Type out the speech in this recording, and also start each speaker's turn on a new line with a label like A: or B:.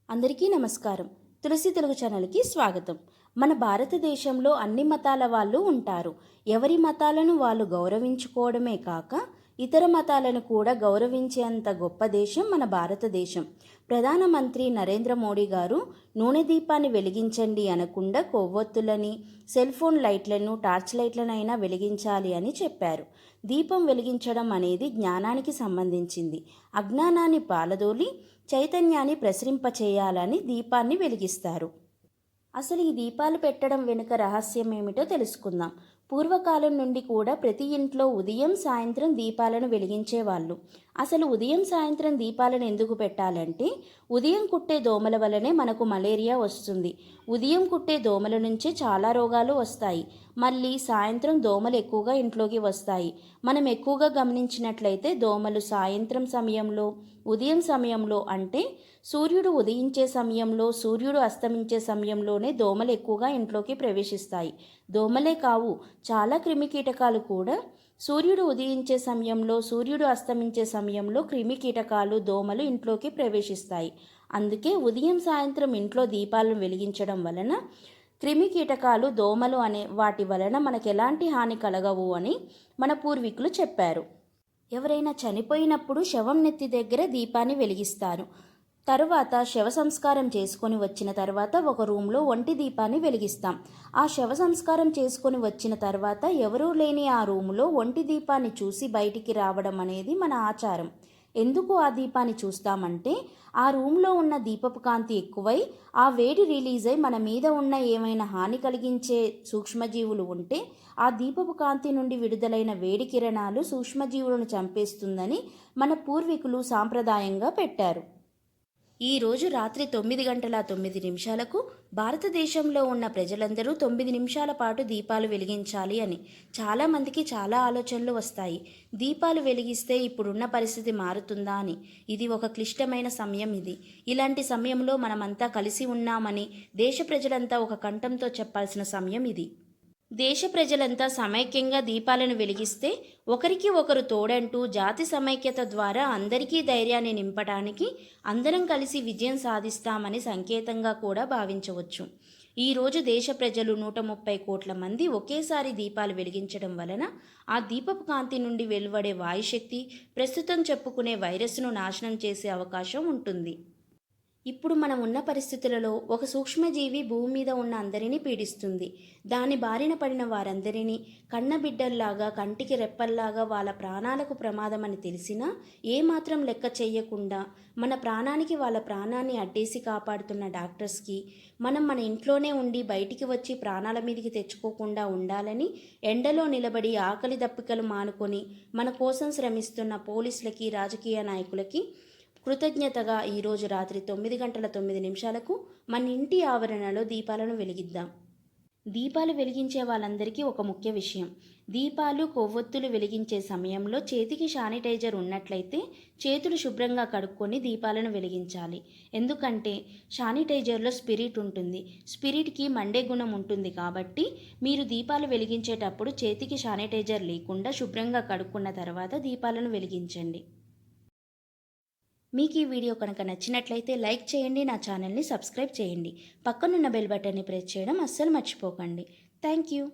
A: అందరికీ నమస్కారం. తులసి తెలుగు ఛానల్కి స్వాగతం. మన భారతదేశంలో అన్ని మతాల వాళ్ళు ఉంటారు. ఎవరి మతాలను వాళ్ళు గౌరవించుకోవడమే కాక ఇతర మతాలను కూడా గౌరవించేంత గొప్ప దేశం మన భారతదేశం. ప్రధానమంత్రి నరేంద్ర మోడీ గారు నూనె దీపాన్ని వెలిగించండి అనకుండా కొవ్వొత్తులని, సెల్ ఫోన్ లైట్లను, టార్చ్ లైట్లనైనా వెలిగించాలి అని చెప్పారు. దీపం వెలిగించడం అనేది జ్ఞానానికి సంబంధించింది. అజ్ఞానాన్ని పాలదోలి చైతన్యాన్ని ప్రసరింపచేయాలని దీపాన్ని వెలిగిస్తారు. అసలు ఈ దీపాలు పెట్టడం వెనుక రహస్యం ఏమిటో తెలుసుకుందాం. పూర్వకాలం నుండి కూడా ప్రతి ఇంట్లో ఉదయం సాయంత్రం దీపాలను వెలిగించేవాళ్ళు. అసలు ఉదయం సాయంత్రం దీపాలను ఎందుకు పెట్టాలంటే ఉదయం కుట్టే దోమల వల్లనే మనకు మలేరియా వస్తుంది. ఉదయం కుట్టే దోమల నుంచే చాలా రోగాలు వస్తాయి. మళ్ళీ సాయంత్రం దోమలు ఎక్కువగా ఇంట్లోకి వస్తాయి. మనం ఎక్కువగా గమనించినట్లయితే దోమలు సాయంత్రం సమయంలో, ఉదయం సమయంలో అంటే సూర్యుడు ఉదయించే సమయంలో, సూర్యుడు అస్తమించే సమయంలోనే దోమలు ఎక్కువగా ఇంట్లోకి ప్రవేశిస్తాయి. దోమలే కావు, చాలా క్రిమికీటకాలు కూడా సూర్యుడు ఉదయించే సమయంలో, సూర్యుడు అస్తమించే సమయంలో క్రిమికీటకాలు, దోమలు ఇంట్లోకి ప్రవేశిస్తాయి. అందుకే ఉదయం సాయంత్రం ఇంట్లో దీపాలను వెలిగించడం వలన క్రిమికీటకాలు, దోమలు అనే వాటి వలన మనకు ఎలాంటి హాని కలగవు అని మన పూర్వీకులు చెప్పారు. ఎవరైనా చనిపోయినప్పుడు శవం నెత్తి దగ్గర దీపాన్ని వెలిగిస్తారు. తరువాత శవ సంస్కారం చేసుకొని వచ్చిన తర్వాత ఒక రూమ్లో ఒంటి దీపాన్ని వెలిగిస్తాం. ఆ శవ సంస్కారం చేసుకొని వచ్చిన తర్వాత ఎవరూ లేని ఆ రూములో ఒంటి దీపాన్ని చూసి బయటికి రావడం అనేది మన ఆచారం. ఎందుకు ఆ దీపాన్ని చూస్తామంటే ఆ రూమ్లో ఉన్న దీపపు కాంతి ఎక్కువై ఆ వేడి రిలీజ్ అయి మన మీద ఉన్న ఏమైనా హాని కలిగించే సూక్ష్మజీవులు ఉంటే ఆ దీపపు కాంతి నుండి విడుదలైన వేడి కిరణాలు సూక్ష్మజీవులను చంపేస్తుందని మన పూర్వీకులు సాంప్రదాయంగా పెట్టారు. ఈరోజు రాత్రి 9:09 భారతదేశంలో ఉన్న ప్రజలందరూ 9 నిమిషాల పాటు దీపాలు వెలిగించాలి అని. చాలామందికి చాలా ఆలోచనలు వస్తాయి. దీపాలు వెలిగిస్తే ఇప్పుడున్న పరిస్థితి మారుతుందా అని. ఇది ఒక క్లిష్టమైన సమయం. ఇలాంటి సమయంలో మనమంతా కలిసి ఉన్నామని దేశ ప్రజలంతా ఒక కంఠంతో చెప్పాల్సిన సమయం ఇది. దేశ ప్రజలంతా సమైక్యంగా దీపాలను వెలిగిస్తే ఒకరికి ఒకరు తోడంటూ జాతి సమైక్యత ద్వారా అందరికీ ధైర్యాన్ని నింపడానికి అందరం కలిసి విజయం సాధిస్తామని సంకేతంగా కూడా భావించవచ్చు. ఈరోజు దేశ ప్రజలు 130 కోట్ల మంది ఒకేసారి దీపాలు వెలిగించడం వలన ఆ దీపపు కాంతి నుండి వెలువడే వాయుశక్తి ప్రస్తుతం చెప్పుకునే వైరస్ను నాశనం చేసే అవకాశం ఉంటుంది. ఇప్పుడు మనం ఉన్న పరిస్థితులలో ఒక సూక్ష్మజీవి భూమి మీద ఉన్న అందరినీ పీడిస్తుంది. దాని బారిన పడిన వారందరినీ కన్నబిడ్డల్లాగా, కంటికి రెప్పల్లాగా వాళ్ళ ప్రాణాలకు ప్రమాదమని తెలిసినా ఏమాత్రం లెక్క చేయకుండా మన ప్రాణానికి వాళ్ళ ప్రాణాన్ని అడ్డేసి కాపాడుతున్న డాక్టర్స్కి మనం మన ఇంట్లోనే ఉండి బయటికి వచ్చి ప్రాణాల మీదికి తెచ్చుకోకుండా ఉండాలని ఎండలో నిలబడి ఆకలి దప్పికలు మానుకొని మన కోసం శ్రమిస్తున్న పోలీసులకి, రాజకీయ నాయకులకి కృతజ్ఞతగా ఈరోజు రాత్రి 9:09 మన ఇంటి ఆవరణలో దీపాలను వెలిగిద్దాం. దీపాలు వెలిగించే వాళ్ళందరికీ ఒక ముఖ్య విషయం. దీపాలు, కొవ్వొత్తులు వెలిగించే సమయంలో చేతికి శానిటైజర్ ఉన్నట్లయితే చేతులు శుభ్రంగా కడుక్కొని దీపాలను వెలిగించాలి. ఎందుకంటే శానిటైజర్లో స్పిరిట్ ఉంటుంది. స్పిరిట్కి మండే గుణం ఉంటుంది. కాబట్టి మీరు దీపాలు వెలిగించేటప్పుడు చేతికి శానిటైజర్ లేకుండా శుభ్రంగా కడుక్కున్న తర్వాత దీపాలను వెలిగించండి. మీకు ఈ వీడియో కనుక నచ్చినట్లయితే లైక్ చేయండి, నా ఛానల్ని సబ్స్క్రైబ్ చేయండి. పక్కనున్న బెల్ బటన్ని ప్రెస్ చేయడం అస్సలు మర్చిపోకండి. Thank you.